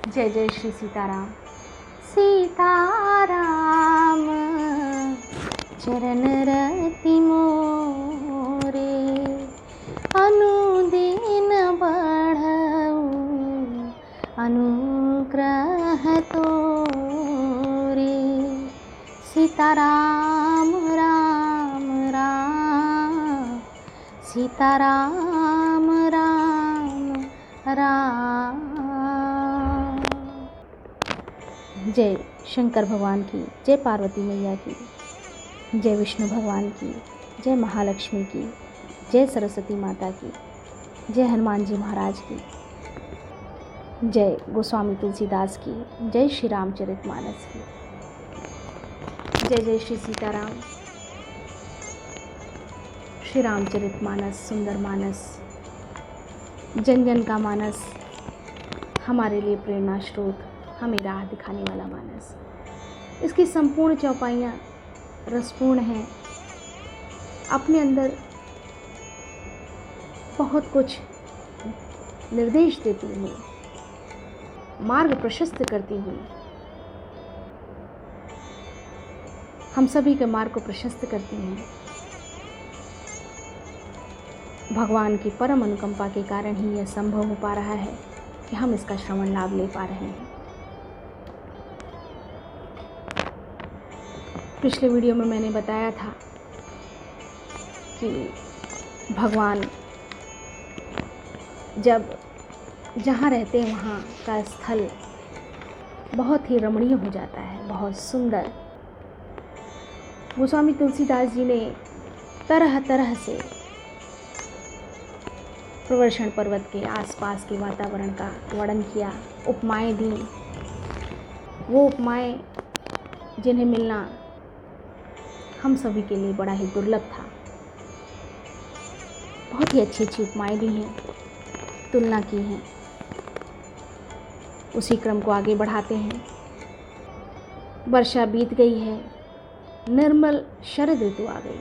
जय जय श्री सीताराम। सीताराम चरण रति मोरे, अनुदिन बढ़ऊ अनुग्रह तोरे। सीताराम राम राम, सीताराम राम राम। जय शंकर भगवान की, जय पार्वती मैया की, जय विष्णु भगवान की, जय महालक्ष्मी की, जय सरस्वती माता की, जय हनुमान जी महाराज की, जय गोस्वामी तुलसीदास की, जय श्री रामचरितमानस की। जय जय श्री सीताराम। श्री रामचरितमानस सुंदर मानस, जन जन का मानस, हमारे लिए प्रेरणा स्रोत, हमें राह दिखाने वाला मानस। इसकी संपूर्ण चौपाइयाँ रसपूर्ण हैं, अपने अंदर बहुत कुछ निर्देश देती हुई, मार्ग प्रशस्त करती हुई, हम सभी के मार्ग को प्रशस्त करती हैं। भगवान की परम अनुकंपा के कारण ही यह संभव हो पा रहा है कि हम इसका श्रवण लाभ ले पा रहे हैं। पिछले वीडियो में मैंने बताया था कि भगवान जब जहाँ रहते हैं वहाँ का स्थल बहुत ही रमणीय हो जाता है, बहुत सुंदर। गोस्वामी तुलसीदास जी ने तरह तरह से प्रवर्षण पर्वत के आसपास के वातावरण का वर्णन किया, उपमाएं दी। वो उपमाएं जिन्हें मिलना हम सभी के लिए बड़ा ही दुर्लभ था। बहुत ही अच्छी अच्छी उपमाएं दी हैं, तुलना की हैं। उसी क्रम को आगे बढ़ाते हैं। वर्षा बीत गई है, निर्मल शरद ऋतु आ गई।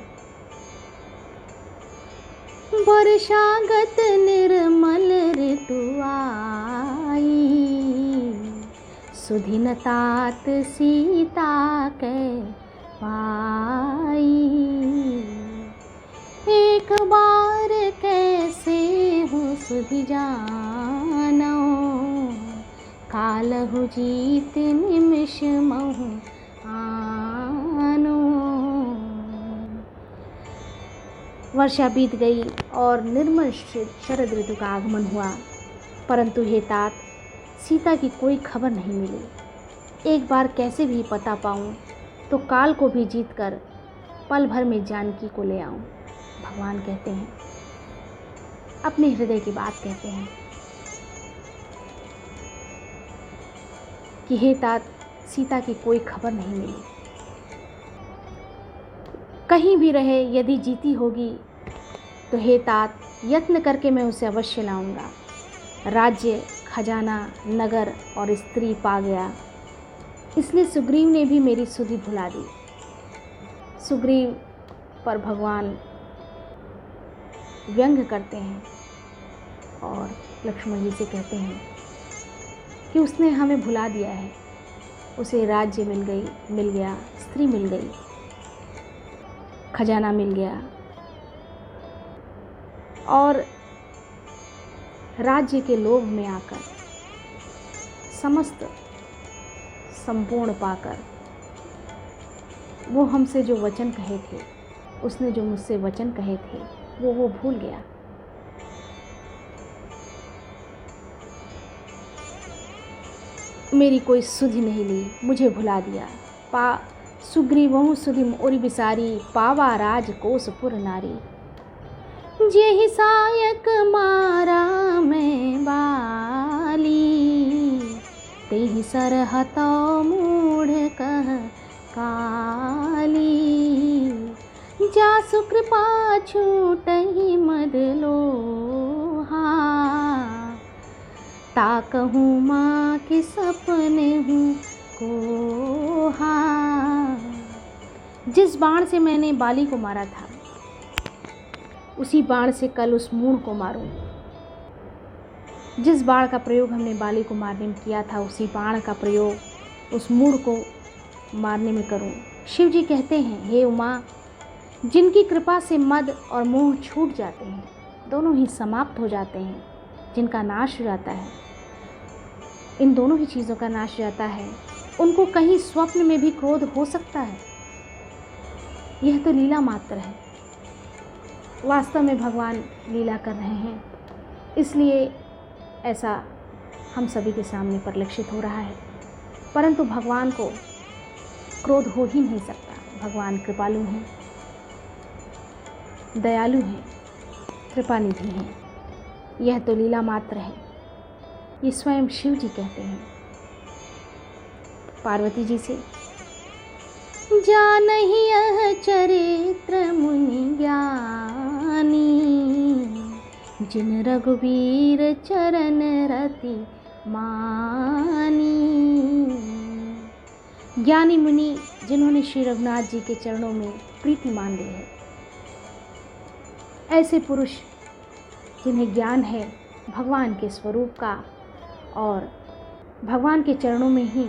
वर्षागत निर्मल ऋतु आई, सुधिन तात सीता के पाई। एक बार कैसे हूँ सुधि जानो, कालहु जीत निमिष महु आनो। वर्षा बीत गई और निर्मल शरद ऋतु का आगमन हुआ, परंतु हे तात, सीता की कोई खबर नहीं मिली। एक बार कैसे भी पता पाऊं तो काल को भी जीतकर पल भर में जानकी को ले आऊं। भगवान कहते हैं, अपने हृदय की बात कहते हैं कि हे तात, सीता की कोई खबर नहीं मिली। कहीं भी रहे, यदि जीती होगी तो हे तात, यत्न करके मैं उसे अवश्य लाऊंगा। राज्य, खजाना, नगर और स्त्री पा गया, इसलिए सुग्रीव ने भी मेरी सुधि भुला दी। सुग्रीव पर भगवान व्यंग करते हैं और लक्ष्मण जी से कहते हैं कि उसने हमें भुला दिया है। उसे राज्य मिल गया, स्त्री मिल गई, खजाना मिल गया और राज्य के लोभ में आकर, समस्त संपूर्ण पाकर, वो हमसे जो वचन कहे थे, उसने जो मुझसे वचन कहे थे, वो भूल गया। मेरी कोई सुधि नहीं ली, मुझे भुला दिया। सुग्रीवहु सुधि मोरि बिसारी, पावा राज कोसपुर नारी। जेहि सायक मारा मैं बाली, तेहि सरहतौ मूढ़ कह काली। जासु कृपा छूटहि मद लोहा, ताकहूँ माँ के सपने हूँ कोहा। जिस बाण से मैंने बाली को मारा था, उसी बाण से कल उस मूढ़ को मारूं। जिस बाण का प्रयोग हमने बाली को मारने में किया था, उसी बाण का प्रयोग उस मूढ़ को मारने में करूं। शिव जी कहते हैं, हे उमा, जिनकी कृपा से मद और मोह छूट जाते हैं, दोनों ही समाप्त हो जाते हैं, जिनका नाश हो जाता है, इन दोनों ही चीज़ों का नाश हो जाता है, उनको कहीं स्वप्न में भी क्रोध हो सकता है? यह तो लीला मात्र है। वास्तव में भगवान लीला कर रहे हैं, इसलिए ऐसा हम सभी के सामने परिलक्षित हो रहा है। परंतु भगवान को क्रोध हो ही नहीं सकता। भगवान कृपालु हैं, दयालु हैं, कृपानिधि हैं। यह तो लीला मात्र है, ये स्वयं शिव जी कहते हैं पार्वती जी से। जानहि यह चरित्र मुनि ज्ञानी, जिन रघुवीर चरण रति मानी। ज्ञानी मुनि जिन्होंने श्री रघुनाथ जी के चरणों में प्रीति मान ली है, ऐसे पुरुष जिन्हें ज्ञान है भगवान के स्वरूप का और भगवान के चरणों में ही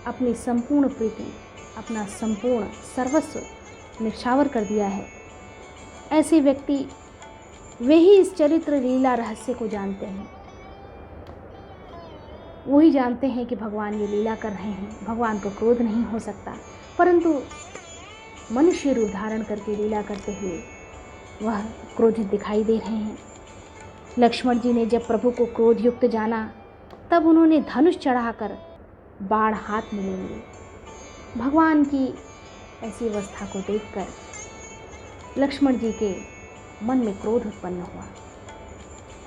अपनी संपूर्ण प्रीति, अपना संपूर्ण सर्वस्व निछावर कर दिया है, ऐसे व्यक्ति वे ही इस चरित्र लीला रहस्य को जानते हैं। वो ही जानते हैं कि भगवान ये लीला कर रहे हैं। भगवान को क्रोध नहीं हो सकता, परंतु मनुष्य रूप धारण करके लीला करते हुए वह क्रोधित दिखाई दे रहे हैं। लक्ष्मण जी ने जब प्रभु को क्रोध युक्त जाना, तब उन्होंने धनुष चढ़ाकर बाण हाथ में ले लिए। भगवान की ऐसी अवस्था को देखकर लक्ष्मण जी के मन में क्रोध उत्पन्न हुआ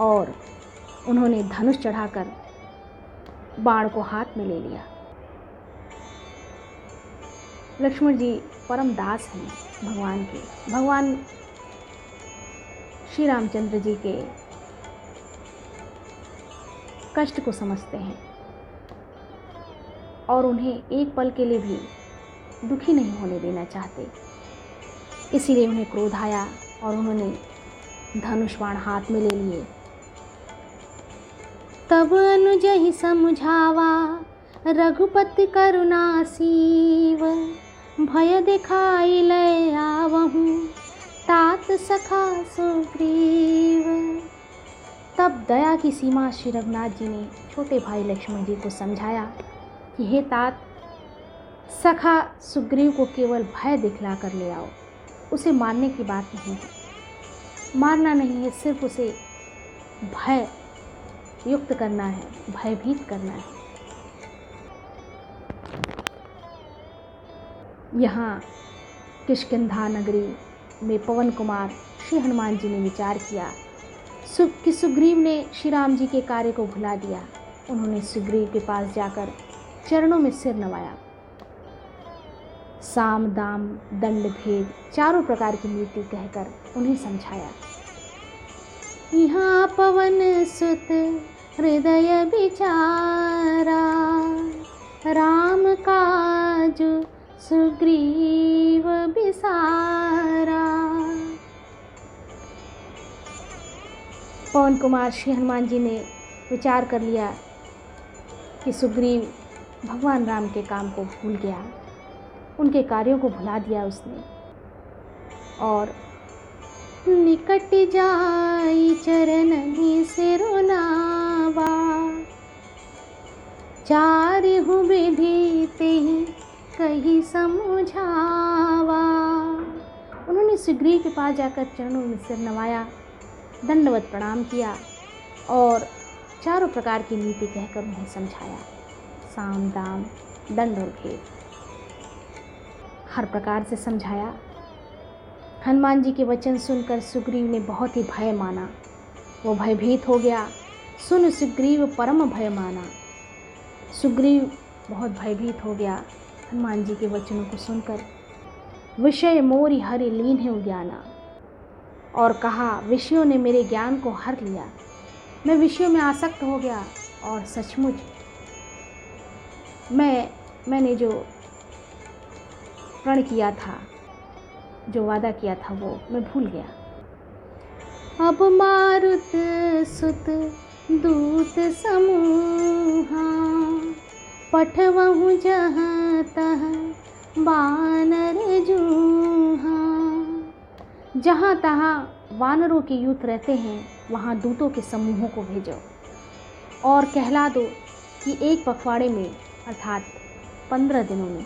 और उन्होंने धनुष चढ़ाकर बाण को हाथ में ले लिया। लक्ष्मण जी परम दास हैं भगवान के। भगवान श्री रामचंद्र जी के कष्ट को समझते हैं और उन्हें एक पल के लिए भी दुखी नहीं होने देना चाहते। इसीलिए उन्हें क्रोध आया और उन्होंने धनुष बाण हाथ में ले लिए। तब अनुज ही समझावा रघुपति करुणा सीव, भय दिखाई ले आवहु तात सखा सुग्रीव। तब दया की सीमा श्री रघुनाथ जी ने छोटे भाई लक्ष्मण जी को समझाया कि हे तात, सखा सुग्रीव को केवल भय दिखला कर ले आओ। उसे मारने की बात नहीं है, मारना नहीं है, सिर्फ उसे भय युक्त करना है, भयभीत करना है। यहाँ किष्किंधा नगरी में पवन कुमार श्री हनुमान जी ने विचार किया कि सुग्रीव ने श्री राम जी के कार्य को भुला दिया। उन्होंने सुग्रीव के पास जाकर चरणों में सिर नवाया। साम दाम दंड भेद चारों प्रकार की नीति कहकर उन्हें समझाया। यहाँ पवन सुत हृदय विचारा, राम काज सुग्रीव बिसारा। पवन कुमार श्री हनुमान जी ने विचार कर लिया कि सुग्रीव भगवान राम के काम को भूल गया, उनके कार्यों को भुला दिया उसने। और निकट जाई चरण ही सिरुनावा, चारिहु विधि तेहि कही समझावा। उन्होंने सुग्रीव के पास जाकर चरणों में सिर नवाया, दंडवत प्रणाम किया और चारों प्रकार की नीति कहकर उन्हें समझाया। साम दाम दंड और भेद हर प्रकार से समझाया। हनुमान जी के वचन सुनकर सुग्रीव ने बहुत ही भय माना, वो भयभीत हो गया। सुन सुग्रीव परम भय माना। सुग्रीव बहुत भयभीत हो गया हनुमान जी के वचनों को सुनकर। विषय मोरि हरि लीन्हे ज्ञाना, और कहा विषयों ने मेरे ज्ञान को हर लिया, मैं विषयों में आसक्त हो गया और सचमुच मैंने जो प्रण किया था, जो वादा किया था, वो मैं भूल गया। अब मारुत सुत दूत समूहा, पठवहु जहाँ तहाँ वानर जूहा। जहाँ तहाँ वानरों के यूथ रहते हैं वहाँ दूतों के समूहों को भेजो और कहला दो कि एक पखवाड़े में अर्थात 15 दिनों में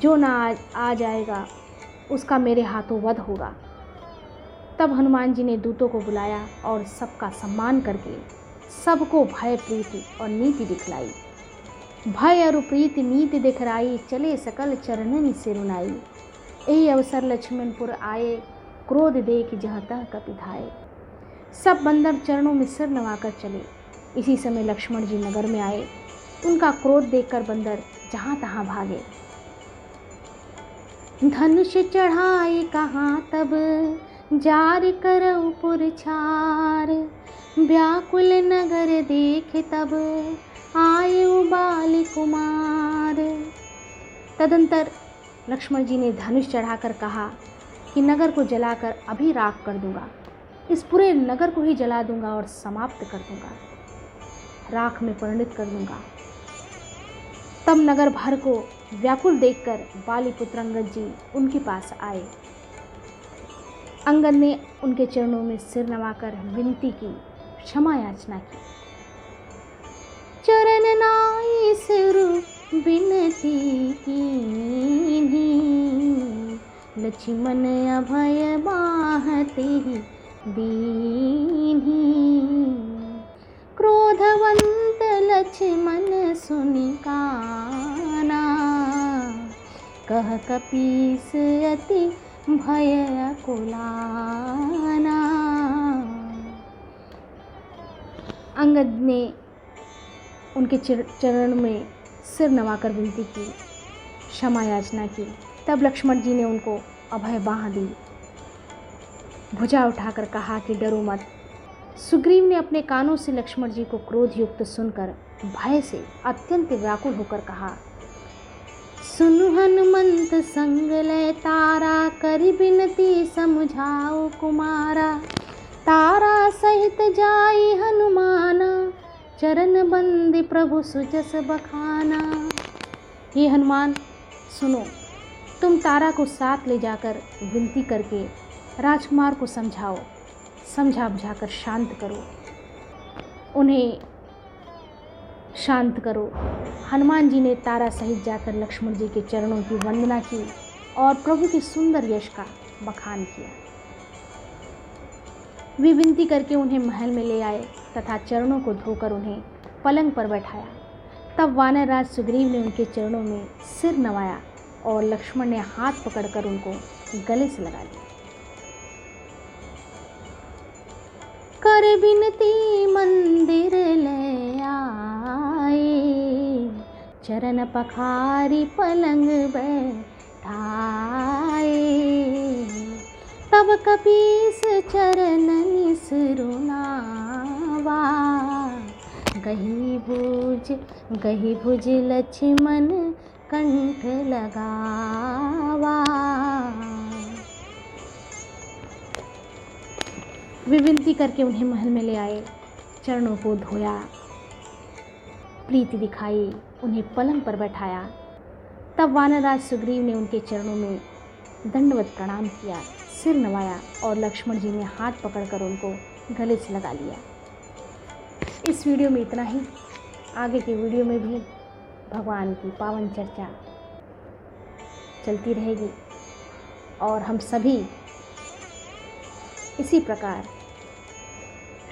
जो ना आ जाएगा उसका मेरे हाथों वध होगा। तब हनुमान जी ने दूतों को बुलाया और सबका सम्मान करके सबको भय प्रीति और नीति दिखलाई। भय और प्रीति नीति दिखराई, चले सकल चरणन सिरुनाई। यही अवसर लक्ष्मणपुर आए, क्रोध देख जहाँ तह कपि धाये। सब बंदर चरणों में सिर नवाकर चले। इसी समय लक्ष्मण जी नगर में आए। उनका क्रोध देखकर बंदर जहाँ तहाँ भागे। धनुष चढ़ाए कहाँ तब जार करऊ पुरछार। व्याकुल नगर देख तब आए बाल कुमार। तदंतर लक्ष्मण जी ने धनुष चढ़ाकर कहा कि नगर को जलाकर अभी राख कर दूंगा, इस पूरे नगर को ही जला दूंगा और समाप्त कर दूंगा, राख में परिणत कर दूंगा। तब नगर भर को व्याकुल देखकर बाली पुत्र अंगद जी उनके पास आए। अंगद ने उनके चरणों में सिर नवाकर विनती की, क्षमा याचना की। चरण नाई सिर विनती कीन्ही, लक्ष्मण अभय बाहति दीन्ही। क्रोधवंत लक्ष्मण सुनि काना, कह कपीस अति भय अकुलाना। अंगद ने उनके चरण में सिर नवाकर विनती की, क्षमा याचना की। तब लक्ष्मण जी ने उनको अभय बाह दी, भुजा उठाकर कहा कि डरो मत। सुग्रीव ने अपने कानों से लक्ष्मण जी को क्रोध युक्त सुनकर भय से अत्यंत व्याकुल होकर कहा, सुनु हनुमंत संग लय तारा, करि बिनती समझाओ कुमारा। तारा सहित जाई हनुमाना, चरण बंदी प्रभु सुजस बखाना। हे हनुमान सुनो, तुम तारा को साथ ले जाकर विनती करके राजकुमार को समझाओ, समझा बुझाकर शांत करो, उन्हें शांत करो। हनुमान जी ने तारा सहित जाकर लक्ष्मण जी के चरणों की वंदना की और प्रभु के सुंदर यश का बखान किया। वे विनती करके उन्हें महल में ले आए तथा चरणों को धोकर उन्हें पलंग पर बैठाया। तब वानर राज सुग्रीव ने उनके चरणों में सिर नवाया और लक्ष्मण ने हाथ पकड़कर उनको गले से लगा लिया। कर बिनती मंदिर ले आए, चरण पखारी पलंग बैठाए। तब कपीस चरणन सिरुनावा, गही भुज लक्ष्मण कंठ लगावा। वे विनती करके उन्हें महल में ले आए, चरणों को धोया, प्रीति दिखाई, उन्हें पलंग पर बैठाया। तब वानरराज सुग्रीव ने उनके चरणों में दंडवत प्रणाम किया, सिर नवाया और लक्ष्मण जी ने हाथ पकड़कर उनको गले से लगा लिया। इस वीडियो में इतना ही। आगे के वीडियो में भी भगवान की पावन चर्चा चलती रहेगी और हम सभी इसी प्रकार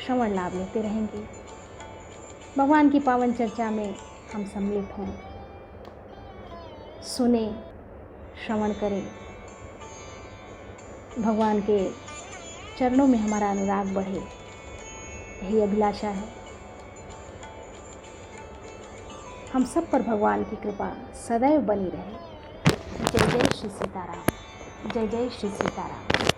श्रवण लाभ लेते रहेंगे। भगवान की पावन चर्चा में हम सम्मिलित हों, सुने, श्रवण करें। भगवान के चरणों में हमारा अनुराग बढ़े, यही अभिलाषा है। हम सब पर भगवान की कृपा सदैव बनी रहे। जय जय श्री सीताराम। जय जय श्री सीताराम।